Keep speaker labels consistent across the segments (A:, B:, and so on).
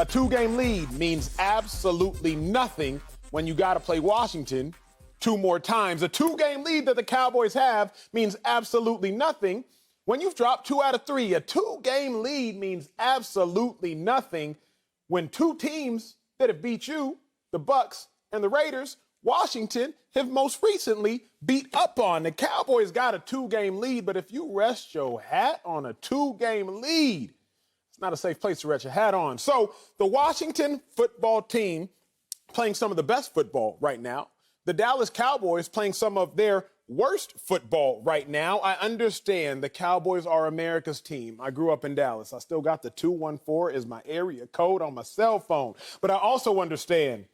A: A 2-game lead means absolutely nothing when you got to play Washington 2 more times. A 2-game lead that the Cowboys have means absolutely nothing when you've dropped 2 out of 3. A 2-game lead means absolutely nothing when 2 teams that have beat you, the Bucks and the Raiders, Washington, have most recently beat up on. The Cowboys got a 2-game lead, but if you rest your hat on a 2-game lead, it's not a safe place to rest your hat on. So the Washington football team playing some of the best football right now. The Dallas Cowboys playing some of their worst football right now. I understand the Cowboys are America's team. I grew up in Dallas. I still got the 214 as my area code on my cell phone. But I also understand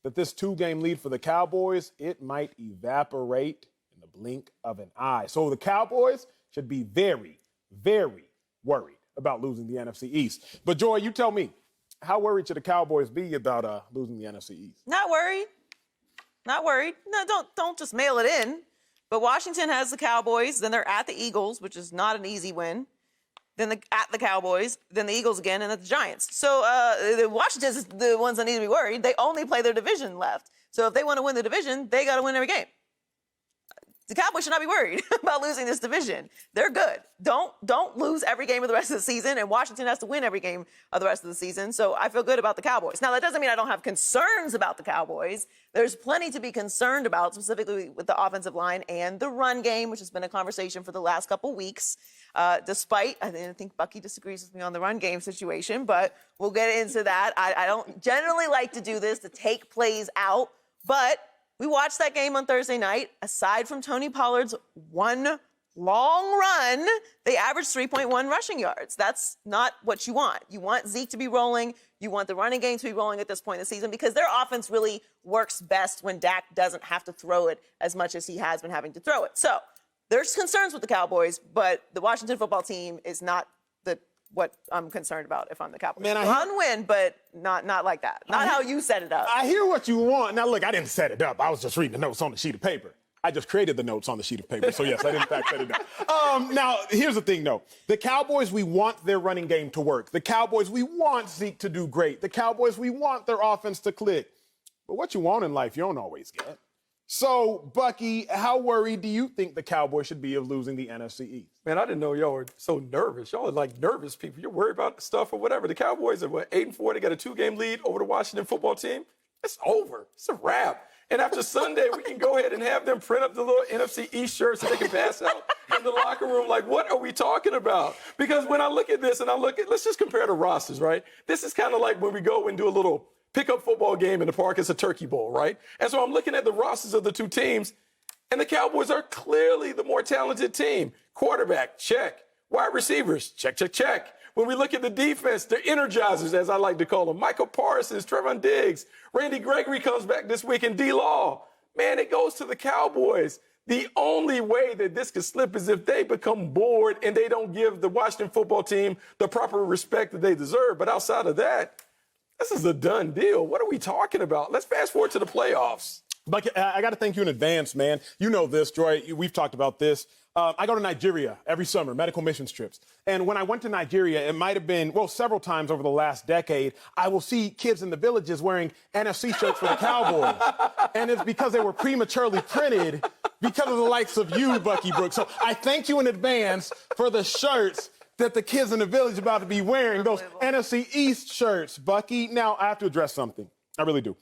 A: that this 2-game lead for the Cowboys, it might evaporate in the blink of an eye. So the Cowboys should be very, very worried about losing the NFC East. But Joy, you tell me, how worried should the Cowboys be about losing the NFC East?
B: Not worried. Not worried. No, don't just mail it in. But Washington has the Cowboys, then they're at the Eagles, which is not an easy win. Then at the Cowboys, then the Eagles again, and at the Giants. So Washington's the ones that need to be worried. They only play their division left. So if they want to win the division, they got to win every game. The Cowboys should not be worried about losing this division. They're good. Don't lose every game of the rest of the season, and Washington has to win every game of the rest of the season. So I feel good about the Cowboys. Now, that doesn't mean I don't have concerns about the Cowboys. There's plenty to be concerned about, specifically with the offensive line and the run game, which has been a conversation for the last couple weeks. Despite, I think Bucky disagrees with me on the run game situation, but we'll get into that. I don't generally like to do this, to take plays out, but we watched that game on Thursday night. Aside from Tony Pollard's one long run, they averaged 3.1 rushing yards. That's not what you want. You want Zeke to be rolling. You want the running game to be rolling at this point in the season because their offense really works best when Dak doesn't have to throw it as much as he has been having to throw it. So there's concerns with the Cowboys, but the Washington football team is not what I'm concerned about if I'm the Cowboys. Man, win, but not like that. Not how you set it up.
A: I hear what you want. Now, look, I didn't set it up. I was just reading the notes on the sheet of paper. I just created the notes on the sheet of paper. So, yes, I did in fact set it up. Now, here's the thing, though. The Cowboys, we want their running game to work. The Cowboys, we want Zeke to do great. The Cowboys, we want their offense to click. But what you want in life, you don't always get. So, Bucky, how worried do you think the Cowboys should be of losing the NFC East?
C: Man, I didn't know y'all were so nervous. Y'all are like nervous people. You're worried about stuff or whatever. The Cowboys are, 8-4? They got a 2-game lead over the Washington football team. It's over. It's a wrap. And after Sunday, we can go ahead and have them print up the little NFC East shirts so they can pass out in the locker room. Like, what are we talking about? Because when I look at this and let's just compare the rosters, right? This is kind of like when we go and do a little pickup football game in the park. It's a turkey bowl, right? And so I'm looking at the rosters of the 2 teams, and the Cowboys are clearly the more talented team. Quarterback, check. Wide receivers, check, check, check. When we look at the defense, the energizers, as I like to call them, Michael Parsons, Trevon Diggs, Randy Gregory comes back this week, and D-Law. Man, it goes to the Cowboys. The only way that this could slip is if they become bored and they don't give the Washington football team the proper respect that they deserve. But outside of that, this is a done deal. What are we talking about? Let's fast forward to the playoffs.
A: Bucky, I got to thank you in advance, man. You know this, Joy. We've talked about this. I go to Nigeria every summer, medical missions trips. And when I went to Nigeria, it might have been, several times over the last decade, I will see kids in the villages wearing NFC shirts for the Cowboys. And it's because they were prematurely printed because of the likes of you, Bucky Brooks. So I thank you in advance for the shirts that the kids in the village are about to be wearing, those NFC East shirts, Bucky. Now, I have to address something. I really do.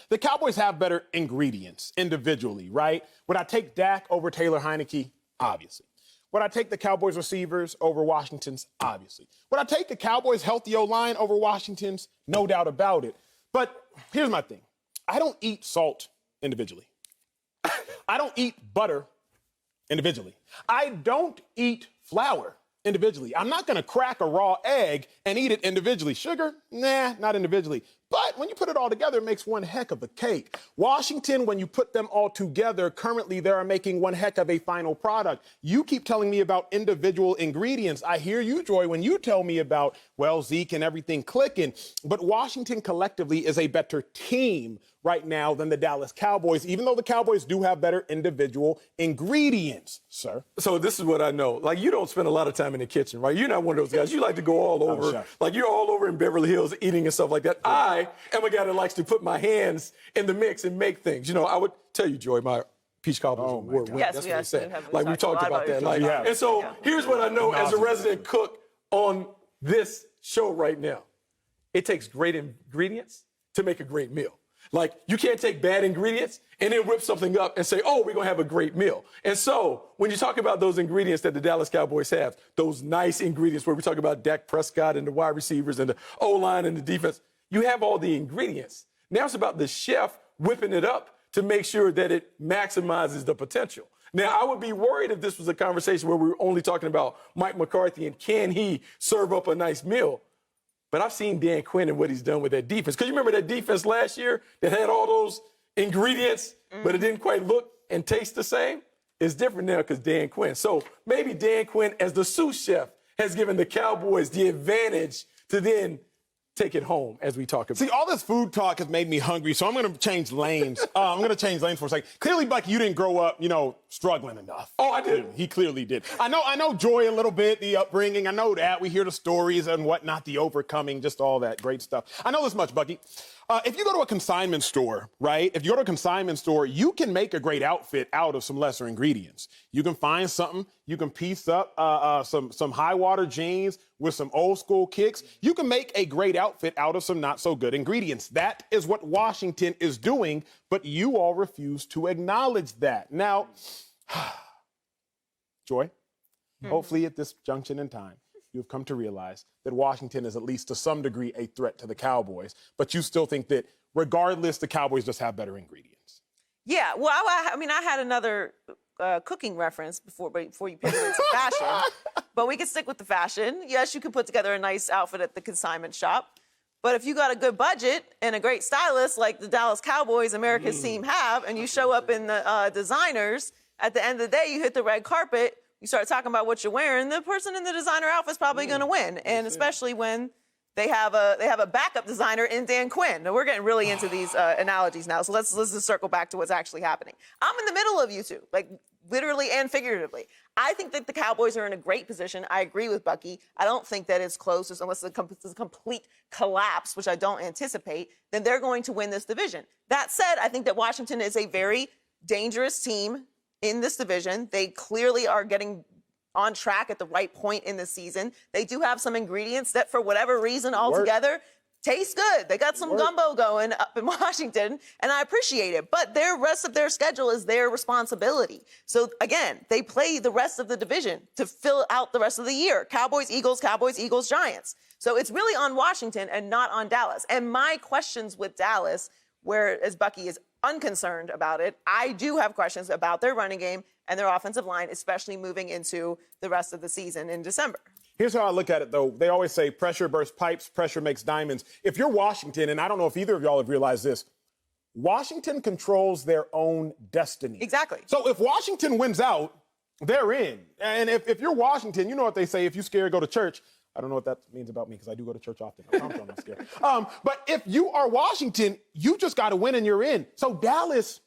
A: The Cowboys have better ingredients individually, right? Would I take Dak over Taylor Heineke? Obviously. Would I take the Cowboys receivers over Washington's? Obviously. Would I take the Cowboys healthy O-line over Washington's? No doubt about it. But here's my thing. I don't eat salt individually. I don't eat butter individually. I don't eat flour individually. I'm not going to crack a raw egg and eat it individually. Sugar? Nah, not individually. But when you put it all together, it makes one heck of a cake. Washington, when you put them all together, currently they are making one heck of a final product. You keep telling me about individual ingredients. I hear you, Joy, when you tell me about, well, Zeke and everything clicking. But Washington collectively is a better team right now than the Dallas Cowboys, even though the Cowboys do have better individual ingredients, sir.
C: So this is what I know. Like, you don't spend a lot of time in the kitchen, right? You're not one of those guys. You like to go all over. Like, you're all over in Beverly Hills eating and stuff like that. Yeah. I am a guy that likes to put my hands in the mix and make things. You know, I would tell you, Joy, my peach cobbler is award winning.
B: Yes,
C: that's
B: we
C: what they said.
B: Like,
C: we talked about that. Like, and so here's what I know as a resident cook on this show right now. It takes great ingredients to make a great meal. Like, you can't take bad ingredients and then whip something up and say, oh, we're going to have a great meal. And so when you talk about those ingredients that the Dallas Cowboys have, those nice ingredients where we talk about Dak Prescott and the wide receivers and the O-line and the defense, you have all the ingredients. Now it's about the chef whipping it up to make sure that it maximizes the potential. Now, I would be worried if this was a conversation where we were only talking about Mike McCarthy and can he serve up a nice meal. But I've seen Dan Quinn and what he's done with that defense. Because you remember that defense last year that had all those ingredients, but it didn't quite look and taste the same? It's different now because Dan Quinn. So maybe Dan Quinn, as the sous chef, has given the Cowboys the advantage to then take it home as we talk about.
A: See, all this food talk has made me hungry, so I'm going to change lanes. I'm going to change lanes for a second. Clearly, Bucky, you didn't grow up, struggling enough.
C: Oh, I did.
A: He clearly did. I know Joy a little bit, the upbringing. I know that. We hear the stories and whatnot, the overcoming, just all that great stuff. I know this much, Bucky. If you go to a consignment store, right? If you go to a consignment store, you can make a great outfit out of some lesser ingredients. You can find something. You can piece up some high water jeans with some old school kicks. You can make a great outfit out of some not so good ingredients. That is what Washington is doing, but you all refuse to acknowledge that. Now, Joy, hopefully at this junction in time, you've come to realize that Washington is at least to some degree a threat to the Cowboys, but you still think that regardless, the Cowboys just have better ingredients.
B: Yeah, well, I had another cooking reference before you pivoted into fashion, but we can stick with the fashion. Yes, you can put together a nice outfit at the consignment shop, but if you got a good budget and a great stylist like the Dallas Cowboys, America's team have, and you show up in the designers, at the end of the day, you hit the red carpet, you start talking about what you're wearing, the person in the designer outfit's probably going to win, and especially when they have a backup designer in Dan Quinn. Now, we're getting really into these analogies now, so let's just circle back to what's actually happening. I'm in the middle of you two, like literally and figuratively. I think that the Cowboys are in a great position. I agree with Bucky. I don't think that it's close, unless it's a complete collapse, which I don't anticipate, then they're going to win this division. That said, I think that Washington is a very dangerous team in this division. They clearly are getting on track at the right point in the season. They do have some ingredients that, for whatever reason, altogether, taste good. They got some gumbo going up in Washington, and I appreciate it. But their rest of their schedule is their responsibility. So, again, they play the rest of the division to fill out the rest of the year. Cowboys, Eagles, Giants. So it's really on Washington and not on Dallas. And my questions with Dallas, whereas Bucky is unconcerned about it, I do have questions about their running game and their offensive line, especially moving into the rest of the season in December.
A: Here's how I look at it, though. They always say pressure bursts pipes, pressure makes diamonds. If you're Washington, and I don't know if either of y'all have realized this, Washington controls their own destiny.
B: Exactly.
A: So if Washington wins out, they're in. And if you're Washington, you know what they say, if you're scared, go to church. I don't know what that means about me because I do go to church often. I'm not scared. But if you are Washington, you just got to win and you're in. So Dallas,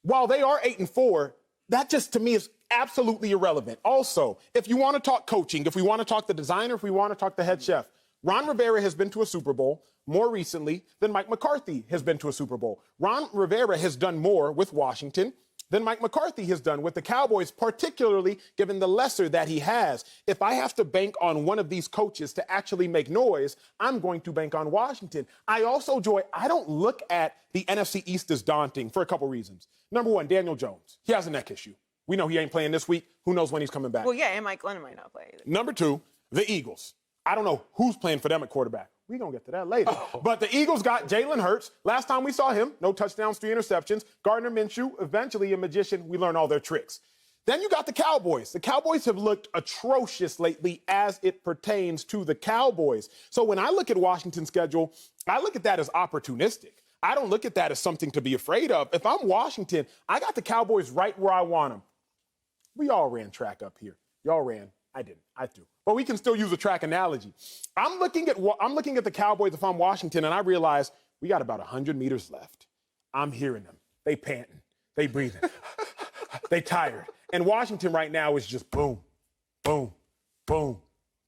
A: while they are 8-4, that just to me is absolutely irrelevant. Also, if you want to talk coaching, if we want to talk the designer, if we want to talk the head chef, Ron Rivera has been to a Super Bowl more recently than Mike McCarthy has been to a Super Bowl. Ron Rivera has done more with Washington than Mike McCarthy has done with the Cowboys, particularly given the lesser that he has. If I have to bank on one of these coaches to actually make noise, I'm going to bank on Washington. I also, Joy, I don't look at the NFC East as daunting for a couple reasons. Number one, Daniel Jones. He has a neck issue. We know he ain't playing this week. Who knows when he's coming back?
B: Well, yeah, and Mike Glennon might not play either.
A: Number two, the Eagles. I don't know who's playing for them at quarterback. We're going to get to that later. But the Eagles got Jalen Hurts. Last time we saw him, no touchdowns, 3 interceptions. Gardner Minshew, eventually a magician. We learn all their tricks. Then you got the Cowboys. The Cowboys have looked atrocious lately as it pertains to the Cowboys. So when I look at Washington's schedule, I look at that as opportunistic. I don't look at that as something to be afraid of. If I'm Washington, I got the Cowboys right where I want them. We all ran track up here. Y'all ran. I didn't. I do. But we can still use a track analogy. I'm looking at the Cowboys if I'm Washington, and I realize we got about 100 meters left. I'm hearing them. They panting. They breathing. They tired. And Washington right now is just boom, boom, boom,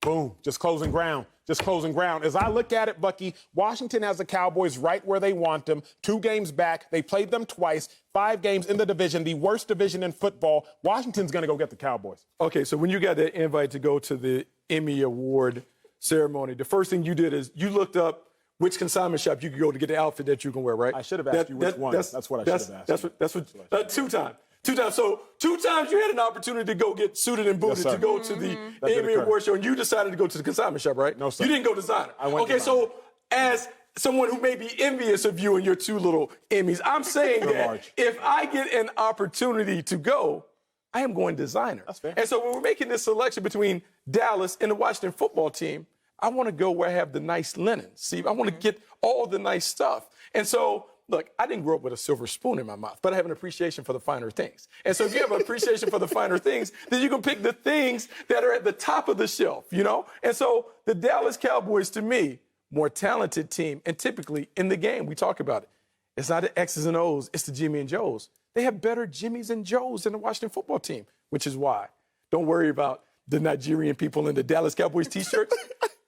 A: boom, just closing ground. Just closing ground. As I look at it, Bucky, Washington has the Cowboys right where they want them. 2 games back. They played them twice. 5 games in the division, the worst division in football. Washington's going to go get the Cowboys.
C: Okay, so when you got that invite to go to the Emmy Award ceremony, the first thing you did is you looked up which consignment shop you could go to get the outfit that you can wear, right?
A: I should have asked you which one. That's what I should have asked.
C: That's what 2 times. 2 times. So 2 times you had an opportunity to go get suited and booted to go to the Emmy Award show, and you decided to go to the consignment shop, right?
A: No, sir.
C: You didn't go designer.
A: I went
C: okay,
A: designer.
C: so as someone who may be envious of you and your 2 little Emmys, I'm saying that if I get an opportunity to go, I am going designer.
A: That's fair.
C: And so when we're making this selection between Dallas and the Washington football team, I want to go where I have the nice linen. See, I want to get all the nice stuff. And so, look, I didn't grow up with a silver spoon in my mouth, but I have an appreciation for the finer things. And so if you have an appreciation for the finer things, then you can pick the things that are at the top of the shelf, you know? And so the Dallas Cowboys, to me, more talented team. And typically in the game, we talk about it. It's not the X's and O's, it's the Jimmy and Joes. They have better Jimmys and Joes than the Washington football team, which is why. Don't worry about the Nigerian people in the Dallas Cowboys t-shirts.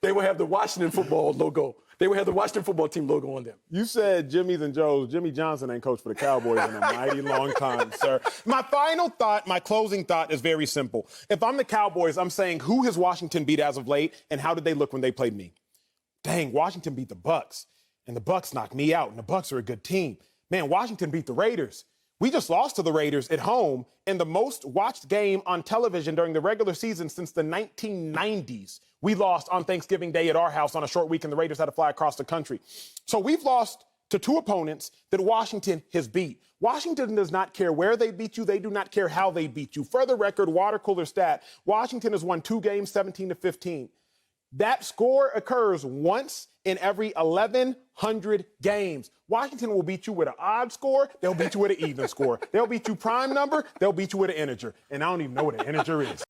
C: They will have the Washington football logo. They will have the Washington football team logo on them.
A: You said Jimmy's and Joe's. Jimmy Johnson ain't coached for the Cowboys in a mighty long time, sir. My final thought, my closing thought is very simple. If I'm the Cowboys, I'm saying who has Washington beat as of late, and how did they look when they played me? Dang, Washington beat the Bucks, and the Bucks knocked me out, and the Bucks are a good team. Man, Washington beat the Raiders. We just lost to the Raiders at home in the most watched game on television during the regular season since the 1990s. We lost on Thanksgiving Day at our house on a short week, and the Raiders had to fly across the country. So we've lost to 2 opponents that Washington has beat. Washington does not care where they beat you. They do not care how they beat you. For the record, water cooler stat, Washington has won 2 games, 17-15. That score occurs once in every 1,100 games. Washington will beat you with an odd score. They'll beat you with an even score. They'll beat you prime number. They'll beat you with an integer. And I don't even know what an integer is.